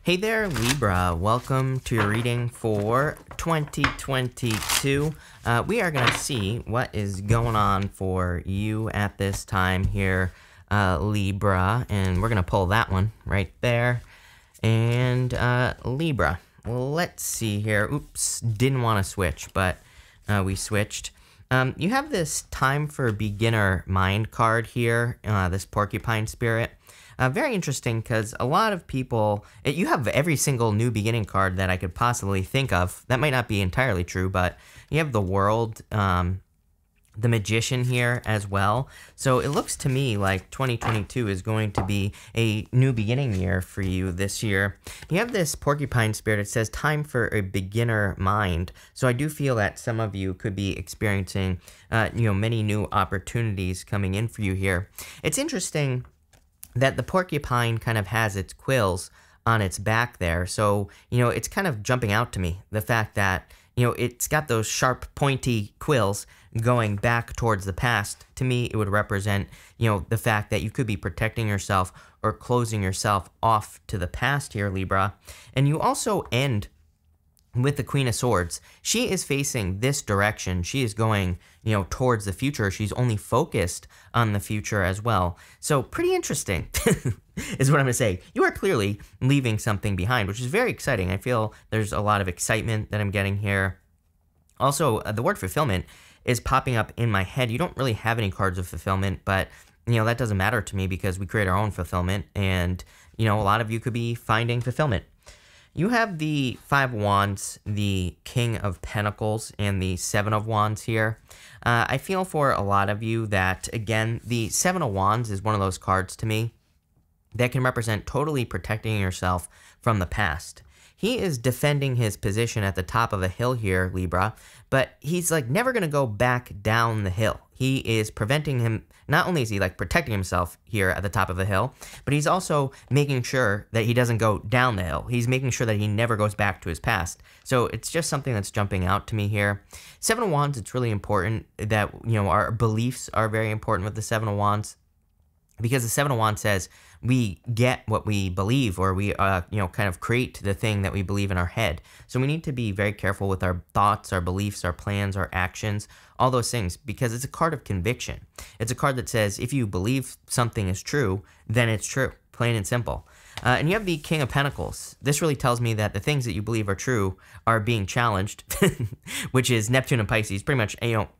Hey there, Libra. Welcome to your reading for 2022. We are going to see what is going on for you at this time here, Libra. And we're going to pull that one right there. And Libra. Let's see here. Oops, didn't want to switch, but we switched. You have this time for beginner mind card here, this porcupine spirit. Very interesting because a lot of people, you have every single new beginning card that I could possibly think of. That might not be entirely true, but you have the World, the Magician here as well. So it looks to me like 2022 is going to be a new beginning year for you this year. You have this porcupine spirit. It says time for a beginner mind. So I do feel that some of you could be experiencing, many new opportunities coming in for you here. It's interesting that the porcupine kind of has its quills on its back there. So, it's kind of jumping out to me, the fact that, it's got those sharp, pointy quills going back towards the past. To me, it would represent, the fact that you could be protecting yourself or closing yourself off to the past here, Libra. And you also end with the Queen of Swords. She is facing this direction. She is going, towards the future. She's only focused on the future as well. So pretty interesting is what I'm going to say. You are clearly leaving something behind, which is very exciting. I feel there's a lot of excitement that I'm getting here. Also, the word fulfillment is popping up in my head. You don't really have any cards of fulfillment, but that doesn't matter to me because we create our own fulfillment, and a lot of you could be finding fulfillment. You have the Five of Wands, the King of Pentacles, and the Seven of Wands here. I feel for a lot of you that, again, the Seven of Wands is one of those cards to me that can represent totally protecting yourself from the past. He is defending his position at the top of a hill here, Libra, but he's never going to go back down the hill. He is preventing him. Not only is he protecting himself here at the top of the hill, but he's also making sure that he doesn't go down the hill. He's making sure that he never goes back to his past. So it's just something that's jumping out to me here. Seven of Wands, it's really important that, our beliefs are very important with the Seven of Wands, because the Seven of Wands says we get what we believe, or we, kind of create the thing that we believe in our head. So we need to be very careful with our thoughts, our beliefs, our plans, our actions, all those things, because it's a card of conviction. It's a card that says if you believe something is true, then it's true, plain and simple. And you have the King of Pentacles. This really tells me that the things that you believe are true are being challenged, which is Neptune and Pisces. Pretty much,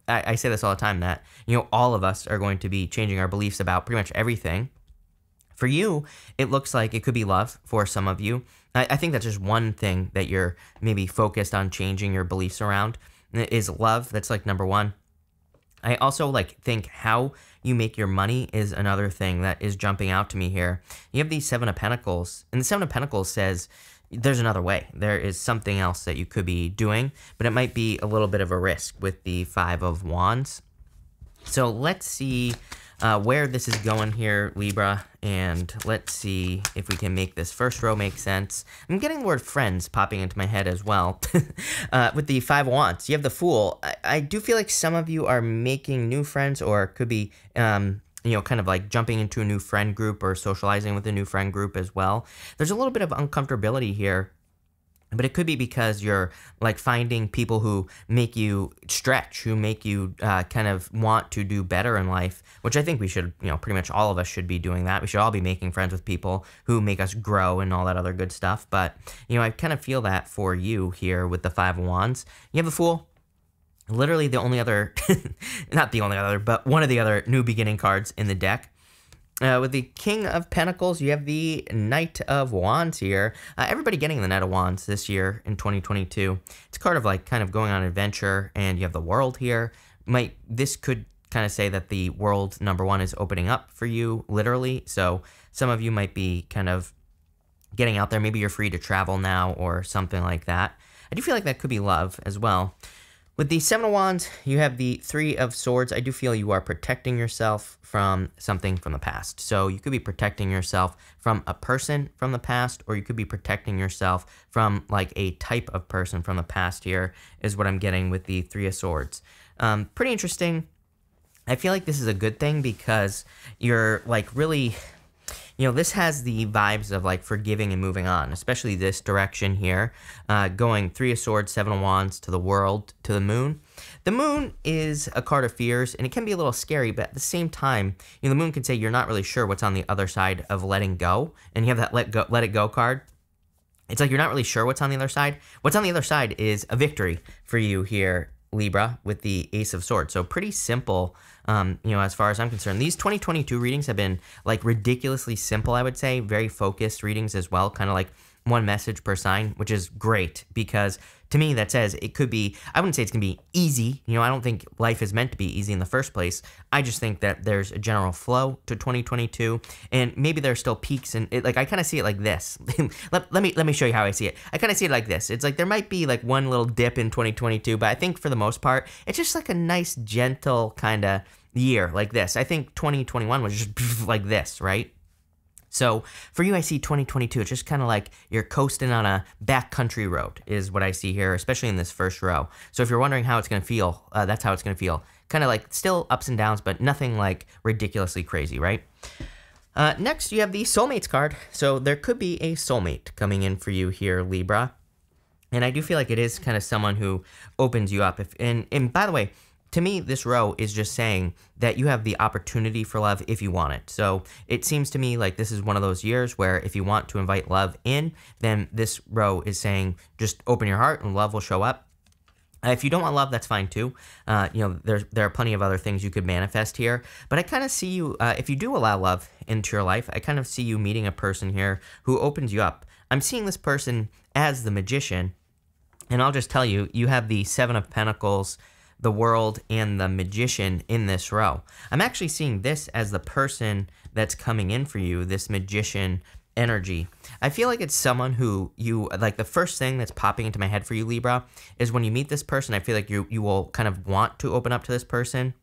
I say this all the time, that, all of us are going to be changing our beliefs about pretty much everything. For you, it looks like it could be love for some of you. I think that's just one thing that you're maybe focused on changing your beliefs around, is love. That's number one. I also think how you make your money is another thing that is jumping out to me here. You have the Seven of Pentacles, and the Seven of Pentacles says there's another way. There is something else that you could be doing, but it might be a little bit of a risk with the Five of Wands. So let's see where this is going here, Libra, and let's see if we can make this first row make sense. I'm getting the word friends popping into my head as well. With the Five of Wands, you have the Fool. I do feel like some of you are making new friends, or could be, kind of jumping into a new friend group or socializing with a new friend group as well. There's a little bit of uncomfortability here, but it could be because you're finding people who make you stretch, who make you kind of want to do better in life, which I think we should, pretty much all of us should be doing that. We should all be making friends with people who make us grow and all that other good stuff. But, I kind of feel that for you here with the Five of Wands. You have the Fool. Literally the only other, not the only other, but one of the other new beginning cards in the deck. With the King of Pentacles, you have the Knight of Wands here. Everybody getting the Knight of Wands this year in 2022. It's a card of kind of going on an adventure, and you have the World here. This could kind of say that the world, number one, is opening up for you, literally. So some of you might be kind of getting out there. Maybe you're free to travel now or something like that. I do feel like that could be love as well. With the Seven of Wands, you have the Three of Swords. I do feel you are protecting yourself from something from the past. So you could be protecting yourself from a person from the past, or you could be protecting yourself from a type of person from the past here, is what I'm getting with the Three of Swords. Pretty interesting. I feel like this is a good thing because you're really You know, this has the vibes of like forgiving and moving on, especially this direction here, going 3 of Swords, 7 of Wands to the World, to the Moon. The Moon is a card of fears, and it can be a little scary, but at the same time, you know, the Moon can say you're not really sure what's on the other side of letting go, and you have that let it go card. It's like you're not really sure what's on the other side. What's on the other side is a victory for you here, Libra, with the Ace of Swords. So pretty simple, you know, as far as I'm concerned. These 2022 readings have been like ridiculously simple, I would say. Very focused readings as well, kind of like one message per sign, which is great because to me that says it could be, I wouldn't say it's gonna be easy. You know, I don't think life is meant to be easy in the first place. I just think that there's a general flow to 2022, and maybe there's still peaks, and like I kind of see it like this. let me show you how I see it. I kind of see it like this. It's like there might be like one little dip in 2022, but I think for the most part, it's just like a nice gentle kind of year like this. I think 2021 was just like this, right? So for you, I see 2022, it's just kind of like you're coasting on a backcountry road is what I see here, especially in this first row. So if you're wondering how it's going to feel, that's how it's going to feel. Kind of like still ups and downs, but nothing like ridiculously crazy, right? Next, you have the Soulmates card. So there could be a soulmate coming in for you here, Libra. And I do feel like it is kind of someone who opens you up. And by the way, to me, this row is just saying that you have the opportunity for love if you want it. So it seems to me like this is one of those years where if you want to invite love in, then this row is saying just open your heart and love will show up. If you don't want love, that's fine too. You know, there are plenty of other things you could manifest here. But I kind of see you, if you do allow love into your life, I kind of see you meeting a person here who opens you up. I'm seeing this person as the Magician. And I'll just tell you, you have the 7 of Pentacles, the World, and the Magician in this row. I'm actually seeing this as the person that's coming in for you, this Magician energy. I feel like it's someone who you, like the first thing that's popping into my head for you, Libra, is when you meet this person, I feel like you will kind of want to open up to this person.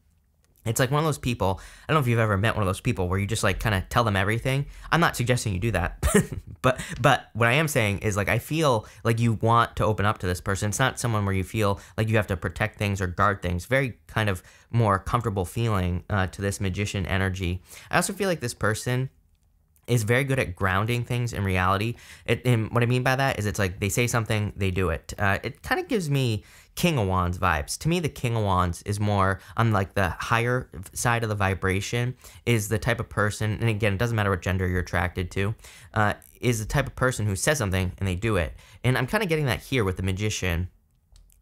It's like one of those people, I don't know if you've ever met one of those people where you just like kind of tell them everything. I'm not suggesting you do that, but what I am saying is like I feel like you want to open up to this person. It's not someone where you feel like you have to protect things or guard things. Very kind of more comfortable feeling to this Magician energy. I also feel like this person is very good at grounding things in reality. And what I mean by that is it's like they say something, they do it. It kind of gives me King of Wands vibes. To me, the King of Wands is more on like the higher side of the vibration, is the type of person, and again, it doesn't matter what gender you're attracted to, is the type of person who says something and they do it. And I'm kind of getting that here with the Magician.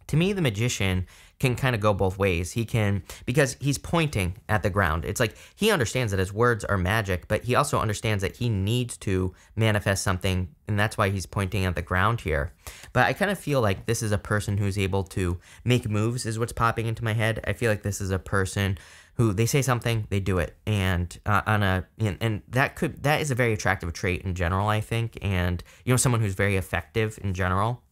To me, the Magician can kind of go both ways. He can, because he's pointing at the ground. It's like he understands that his words are magic, but he also understands that he needs to manifest something, and that's why he's pointing at the ground here. But I kind of feel like this is a person who's able to make moves is what's popping into my head. I feel like this is a person who they say something, they do it, and that is a very attractive trait in general, I think, and you know, someone who's very effective in general.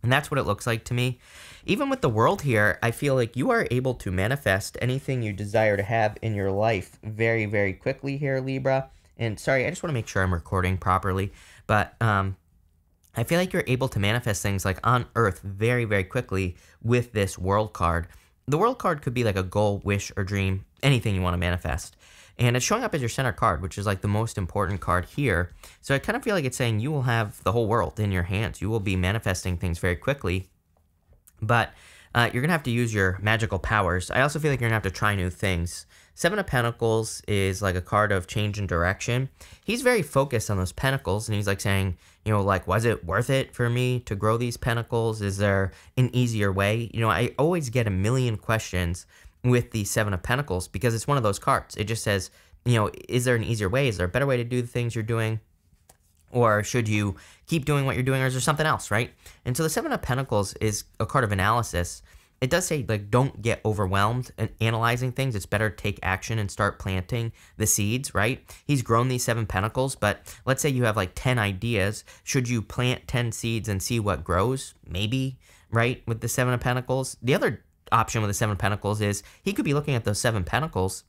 And that's what it looks like to me. Even with the World here, I feel like you are able to manifest anything you desire to have in your life very, very quickly here, Libra. And sorry, I just want to make sure I'm recording properly. But I feel like you're able to manifest things like on Earth very, very quickly with this World card. The World card could be like a goal, wish, or dream, anything you want to manifest. And it's showing up as your center card, which is like the most important card here. So I kind of feel like it's saying you will have the whole world in your hands. You will be manifesting things very quickly. But you're going to have to use your magical powers. I also feel like you're going to have to try new things. 7 of Pentacles is like a card of change and direction. He's very focused on those pentacles, and he's like saying, you know, like, was it worth it for me to grow these pentacles? Is there an easier way? You know, I always get a million questions with the 7 of Pentacles because it's one of those cards. It just says, you know, is there an easier way? Is there a better way to do the things you're doing? Or should you keep doing what you're doing, or is there something else, right? And so the 7 of Pentacles is a card of analysis. It does say, like, don't get overwhelmed in analyzing things. It's better to take action and start planting the seeds, right? He's grown these 7 pentacles, but let's say you have, like, 10 ideas. Should you plant 10 seeds and see what grows? Maybe, right, with the 7 of Pentacles. The other option with the 7 of Pentacles is he could be looking at those 7 pentacles,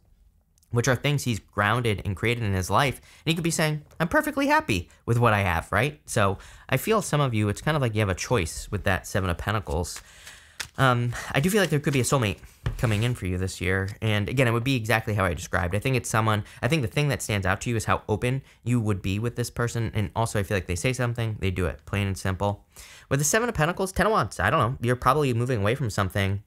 which are things he's grounded and created in his life, and he could be saying, I'm perfectly happy with what I have, right? So I feel some of you, it's kind of like you have a choice with that 7 of Pentacles. I do feel like there could be a soulmate coming in for you this year. And again, it would be exactly how I described. I think it's someone, I think the thing that stands out to you is how open you would be with this person. And also I feel like they say something, they do it, plain and simple. With the Seven of Pentacles, 10 of Wands, I don't know, you're probably moving away from something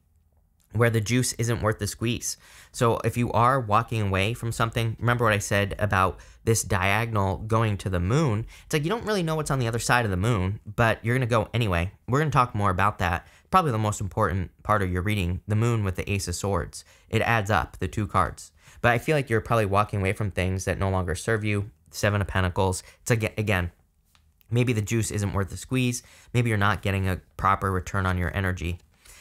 where the juice isn't worth the squeeze. So if you are walking away from something, remember what I said about this diagonal going to the moon. It's like you don't really know what's on the other side of the moon, but you're going to go anyway. We're going to talk more about that. Probably the most important part of your reading, the moon with the Ace of Swords. It adds up, the two cards. But I feel like you're probably walking away from things that no longer serve you. Seven of Pentacles. It's again, maybe the juice isn't worth the squeeze. Maybe you're not getting a proper return on your energy.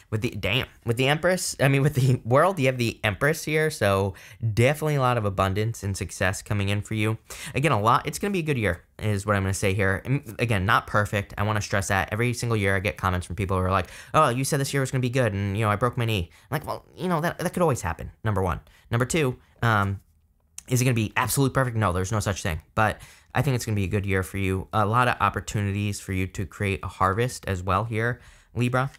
With the Empress, with the World, you have the Empress here, so definitely a lot of abundance and success coming in for you. Again, it's going to be a good year, is what I'm going to say here. And again, not perfect. I want to stress that. Every single year I get comments from people who are like, oh, you said this year was going to be good, and, I broke my knee. I'm like, well, that could always happen, number one. Number two, is it going to be absolutely perfect? No, there's no such thing. But I think it's going to be a good year for you. A lot of opportunities for you to create a harvest as well here, Libra.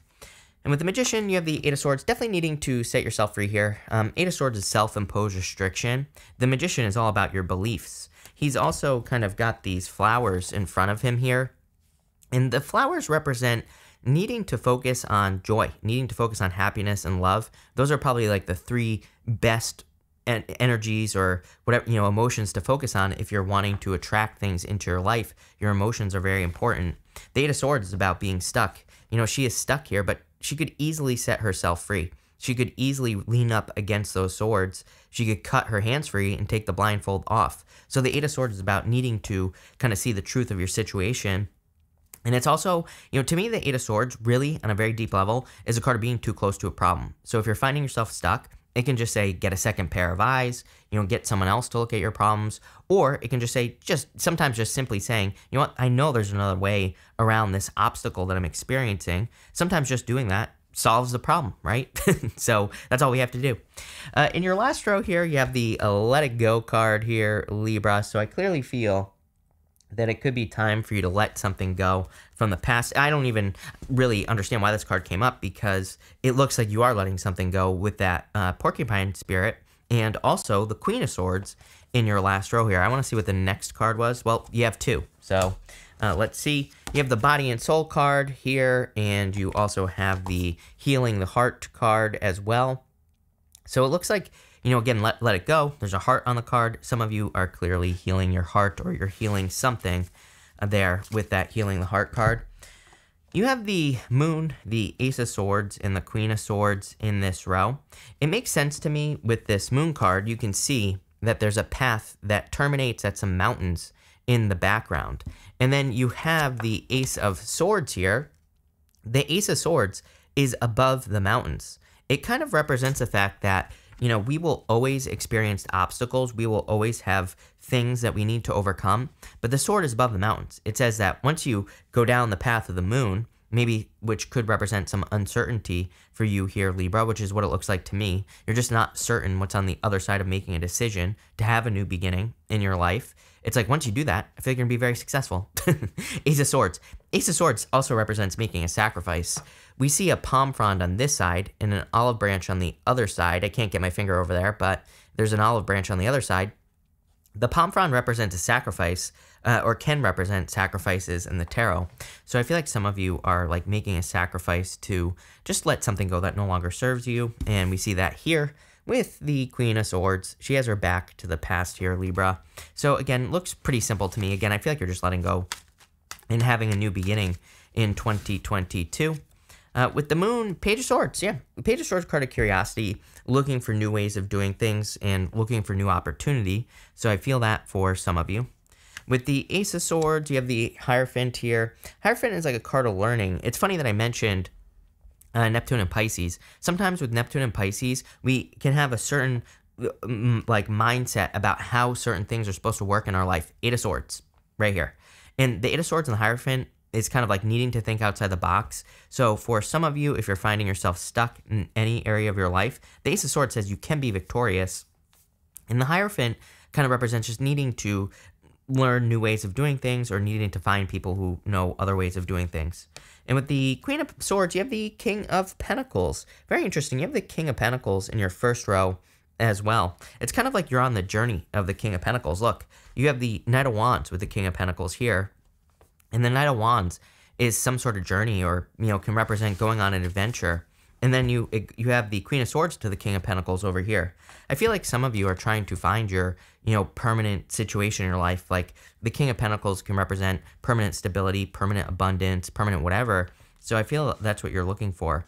And with the Magician, you have the Eight of Swords, definitely needing to set yourself free here. Eight of Swords is self-imposed restriction. The Magician is all about your beliefs. He's also kind of got these flowers in front of him here. And the flowers represent needing to focus on joy, needing to focus on happiness and love. Those are probably like the three best energies or whatever, emotions to focus on if you're wanting to attract things into your life. Your emotions are very important. The Eight of Swords is about being stuck. She is stuck here, but she could easily set herself free. She could easily lean up against those swords. She could cut her hands free and take the blindfold off. So the Eight of Swords is about needing to kind of see the truth of your situation. And it's also, to me, the Eight of Swords really, on a very deep level, is a card of being too close to a problem. So if you're finding yourself stuck, it can just say, get a second pair of eyes, get someone else to look at your problems. Or it can just say, sometimes just simply saying, I know there's another way around this obstacle that I'm experiencing. Sometimes just doing that solves the problem, right? So that's all we have to do. In your last row here, you have the Let It Go card here, Libra. So I clearly feel that it could be time for you to let something go from the past. I don't even really understand why this card came up because it looks like you are letting something go with that porcupine spirit and also the Queen of Swords in your last row here. I want to see what the next card was. Well, you have two. So let's see. You have the Body and Soul card here, and you also have the Healing the Heart card as well. So it looks like, again, let it go. There's a heart on the card. Some of you are clearly healing your heart or you're healing something there with that Healing the Heart card. You have the Moon, the Ace of Swords, and the Queen of Swords in this row. It makes sense to me with this Moon card. You can see that there's a path that terminates at some mountains in the background. And then you have the Ace of Swords here. The Ace of Swords is above the mountains. It kind of represents the fact that we will always experience obstacles. We will always have things that we need to overcome. But the sword is above the mountains. It says that once you go down the path of the moon, maybe which could represent some uncertainty for you here, Libra, which is what it looks like to me. You're just not certain what's on the other side of making a decision to have a new beginning in your life. It's like once you do that, I feel like you're going to be very successful. Ace of Swords. Ace of Swords also represents making a sacrifice. We see a palm frond on this side and an olive branch on the other side. I can't get my finger over there, but there's an olive branch on the other side. The palm frond represents a sacrifice, or can represent sacrifices in the tarot. So I feel like some of you are like making a sacrifice to just let something go that no longer serves you. And we see that here with the Queen of Swords. She has her back to the past here, Libra. So again, looks pretty simple to me. Again, I feel like you're just letting go and having a new beginning in 2022. With the Moon, Page of Swords, yeah. Page of Swords, card of curiosity, looking for new ways of doing things and looking for new opportunity. So I feel that for some of you. With the Ace of Swords, you have the Hierophant here. Hierophant is like a card of learning. It's funny that I mentioned Neptune and Pisces. Sometimes with Neptune and Pisces, we can have a certain like mindset about how certain things are supposed to work in our life. Eight of Swords, right here. And the Eight of Swords and the Hierophant is kind of like needing to think outside the box. So for some of you, if you're finding yourself stuck in any area of your life, the Ace of Swords says you can be victorious. And the Hierophant kind of represents just needing to learn new ways of doing things or needing to find people who know other ways of doing things. And with the Queen of Swords, you have the King of Pentacles. Very interesting. You have the King of Pentacles in your first row as well. It's kind of like you're on the journey of the King of Pentacles. Look, you have the Knight of Wands with the King of Pentacles here. And the Knight of Wands is some sort of journey, or, can represent going on an adventure. And then you have the Queen of Swords to the King of Pentacles over here. I feel like some of you are trying to find your, permanent situation in your life. Like the King of Pentacles can represent permanent stability, permanent abundance, permanent whatever. So I feel that's what you're looking for.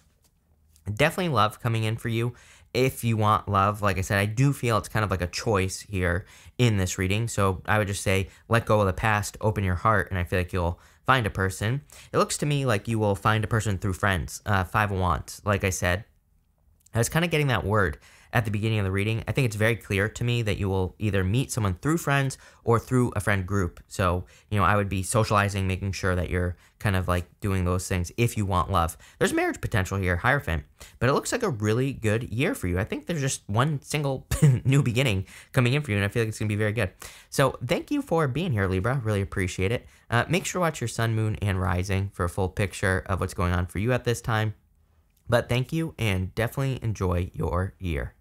Definitely love coming in for you. If you want love, like I said, I do feel it's kind of like a choice here in this reading. So I would just say, let go of the past, open your heart, and I feel like you'll find a person. It looks to me like you will find a person through friends. Five of Wands, like I said. I was kind of getting that word at the beginning of the reading. I think it's very clear to me that you will either meet someone through friends or through a friend group. So, I would be socializing, making sure that you're kind of like doing those things if you want love. There's marriage potential here, Hierophant, but it looks like a really good year for you. I think there's just one single new beginning coming in for you, and I feel like it's going to be very good. So thank you for being here, Libra. Really appreciate it. Make sure to watch your sun, moon, and rising for a full picture of what's going on for you at this time. But thank you, and definitely enjoy your year.